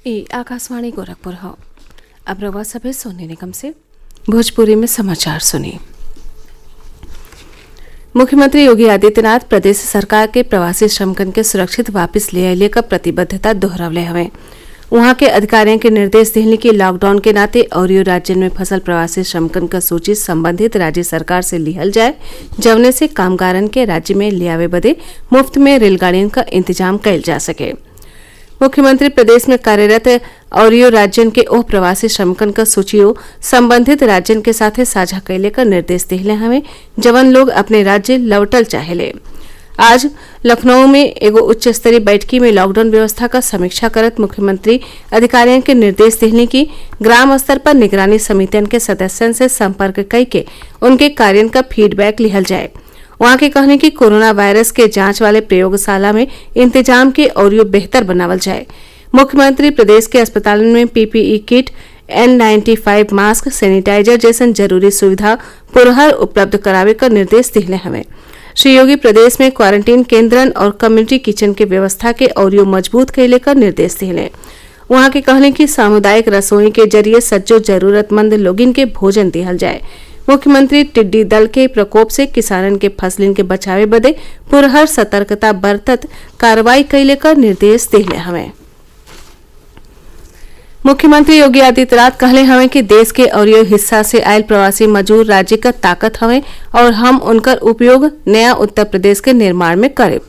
ये आकाशवाणी गोरखपुर है। अब रवा सभे सोने निगम से भोजपुरी में समाचार सुनिए। मुख्यमंत्री योगी आदित्यनाथ प्रदेश सरकार के प्रवासी श्रमिकन के सुरक्षित वापस ले आइले का प्रतिबद्धता दोहरावले हवे। वहां के अधिकारियों के निर्देश दिहले कि लॉकडाउन के नाते और राज्य में फंसल प्रवासी श्रमिकन का सूची संबंधित राज्य सरकार से लिहल जाए, जवने से कामगारन के राज्य में ले आवे बदे मुफ्त में रेलगाड़ियों का इंतजाम कैल जा सके। मुख्यमंत्री प्रदेश में कार्यरत और राज्यन के ओह प्रवासी श्रमिकन का सूचियों संबंधित राज्यन के साथे साझा कैले का निर्देश दिहले हमें, जवन लोग अपने राज्य लौटल चाहेले। आज लखनऊ में एगो उच्च स्तरीय बैठकी में लॉकडाउन व्यवस्था का समीक्षा करत मुख्यमंत्री अधिकारियों के निर्देश दिहले कि ग्राम स्तर पर निगरानी समितियन के सदस्यन से संपर्क करके उनके कार्यों का फीडबैक लिहल जाए। वहां के कहने की कोरोना वायरस के जांच वाले प्रयोगशाला में इंतजाम के और बेहतर बनावल जाए। मुख्यमंत्री प्रदेश के अस्पतालों में पीपीई किट, N95 मास्क, सैनिटाइजर जैसन जरूरी सुविधा पुरहर उपलब्ध करावे का निर्देश दिहले हमें। श्री योगी प्रदेश में क्वारंटीन केंद्रन और कम्युनिटी किचन के व्यवस्था के और मजबूत कैले का निर्देश दिहले। वहां के कहने की सामुदायिक रसोई के जरिए सज्जो जरूरतमंद लोगिन के भोजन दिहल जाए। मुख्यमंत्री टिड्डी दल के प्रकोप से किसानन के फसलिन के बचावे बदे पुरहर सतर्कता बरतत कार्रवाई कैले का निर्देश दिहले हमें। मुख्यमंत्री योगी आदित्यनाथ कहले हमें कि देश के और हिस्सा से आयल प्रवासी मजदूर राज्य का ताकत हमें और हम उनकर उपयोग नया उत्तर प्रदेश के निर्माण में करें।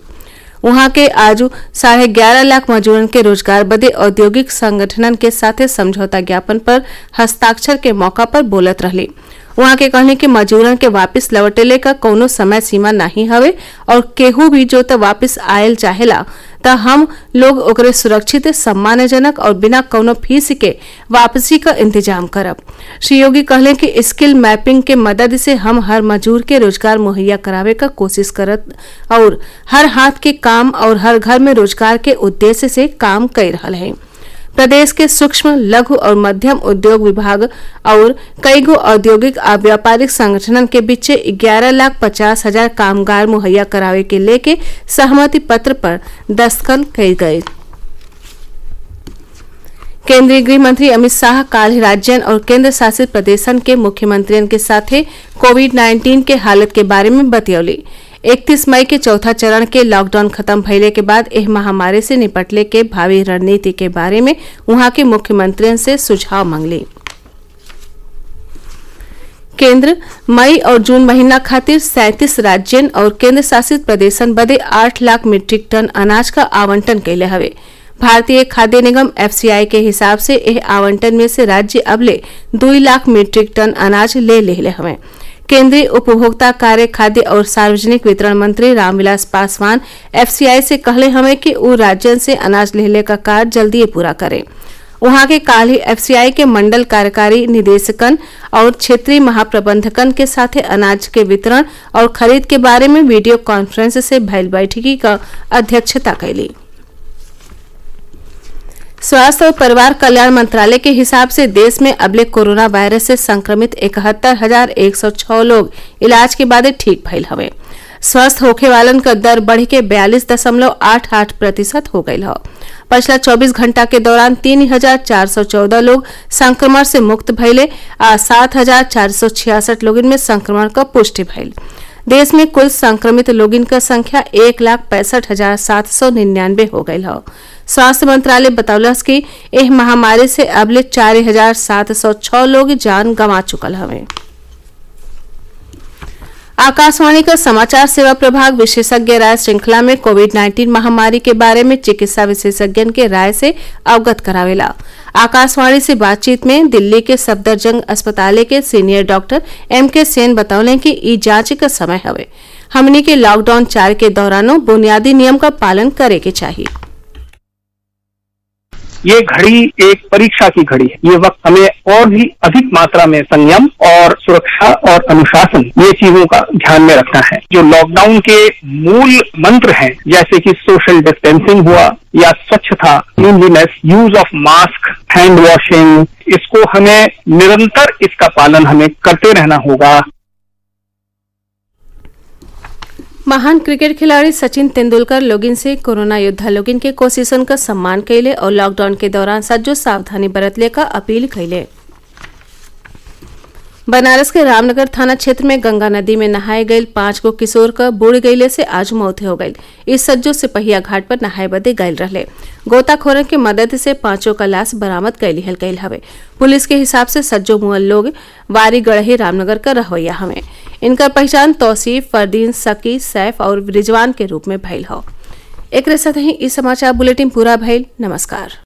वहां के आज 11.5 लाख मजदूरन के रोजगार बदे औद्योगिक संगठनन के साथे समझौता ज्ञापन पर हस्ताक्षर के मौका पर बोलत रहली। वहां के कहने कि मजदूरन के वापस लौटेले का कोनो समय सीमा नहीं हवे और केहू भी जो त वापस आयल चाहेला त हम लोग ओकरे सुरक्षित, सम्मानजनक और बिना कोनो फीस के वापसी का इंतजाम करब। श्री योगी कहले कि स्किल मैपिंग के मदद से हम हर मजदूर के रोजगार मुहैया करावे का कोशिश करत और हर हाथ के काम और हर घर में रोजगार के उद्देश्य से काम कर रहल है। प्रदेश के सूक्ष्म, लघु और मध्यम उद्योग विभाग और कई गो औद्योगिक और व्यापारिक संगठनन के बीच 11,50,000 कामगार मुहैया करावे के लेके सहमति पत्र पर दस्तखत कई गए। केंद्रीय गृह मंत्री अमित शाह काल राज्यन और केंद्र शासित प्रदेशन के मुख्यमंत्रियों के साथे कोविड-19 के हालत के बारे में बतियौली। 31 मई के चौथा चरण के लॉकडाउन खत्म भइले के बाद एह महामारी से निपटले के भावी रणनीति के बारे में वहां के मुख्यमंत्रियों से सुझाव मांगली। केंद्र मई और जून महीना खातिर 37 राज्यन और केंद्र शासित प्रदेशन बदे 8 लाख मीट्रिक टन अनाज का आवंटन कैले हवे। भारतीय खाद्य निगम FCI के हिसाब से एह आवंटन में से राज्य अबले 2 लाख मीट्रिक टन अनाज ले लेहले हवे। केंद्रीय उपभोक्ता कार्य, खाद्य और सार्वजनिक वितरण मंत्री रामविलास पासवान FCI से कहले हमें कि वो राज्यन से अनाज लेहले का कार्य जल्दी पूरा करें। वहां के काल ही FCI के मंडल कार्यकारी निदेशकन और क्षेत्रीय महाप्रबंधकन के साथ अनाज के वितरण और खरीद के बारे में वीडियो कॉन्फ्रेंस से भइल बैठकी का अध्यक्षता कैली। स्वास्थ्य और परिवार कल्याण मंत्रालय के हिसाब से देश में अबले कोरोना वायरस से संक्रमित 71,106 लोग इलाज के बाद ठीक भइल हवे। स्वस्थ होखे वालन का दर बढ़ के 42.88% हो गई है। पिछला 24 घंटा के दौरान 3,414 लोग संक्रमण से मुक्त भइले और 7,466 लोगन में संक्रमण का पुष्टि भइल। देश में कुल संक्रमित लोगन का संख्या 1,65,799 हो गई है। स्वास्थ्य मंत्रालय बतौलस कि एह महामारी से अबले 4,706 लोग जान गंवा चुकल हवे। आकाशवाणी का समाचार सेवा प्रभाग विशेषज्ञ राय श्रृंखला में कोविड-19 महामारी के बारे में चिकित्सा विशेषज्ञन के राय से अवगत करावेला। आकाशवाणी से बातचीत में दिल्ली के सफदरजंग अस्पताल के सीनियर डॉक्टर M.K. सेन बतौले कि ई जांच का समय हवे। हमनी के लॉकडाउन 4 के दौरानों बुनियादी नियम का पालन करे के चाहिए। ये घड़ी एक परीक्षा की घड़ी है। ये वक्त हमें और भी अधिक मात्रा में संयम और सुरक्षा और अनुशासन, ये चीजों का ध्यान में रखना है। जो लॉकडाउन के मूल मंत्र हैं, जैसे कि सोशल डिस्टेंसिंग हुआ या स्वच्छता, cleanliness, use of mask, hand washing, इसको हमें निरंतर इसका पालन हमें करते रहना होगा। महान क्रिकेट खिलाड़ी सचिन तेंदुलकर लोगिन से कोरोना योद्धा लोगिन के कोशिशन का सम्मान कैले और लॉकडाउन के दौरान सज्जो सावधानी बरतले का अपील कैले। बनारस के रामनगर थाना क्षेत्र में गंगा नदी में नहाए गये 5 गो किशोर का बूढ़ गईले से आज मौत हो गई। इस सज्जो सिपहिया घाट पर नहाए बदे गयल रहे। गोताखोरन की मदद से 5 का लाश बरामद कैली हल गयल हवे। पुलिस के हिसाब से सज्जो मुअल लोग वारी गढ़ही रामनगर का रहोया हवे। इनकर पहचान तौसीफ, फरदीन, सकी, सैफ और रिजवान के रूप में भइल हो। एक साथ ही इस समाचार बुलेटिन पूरा भइल। नमस्कार।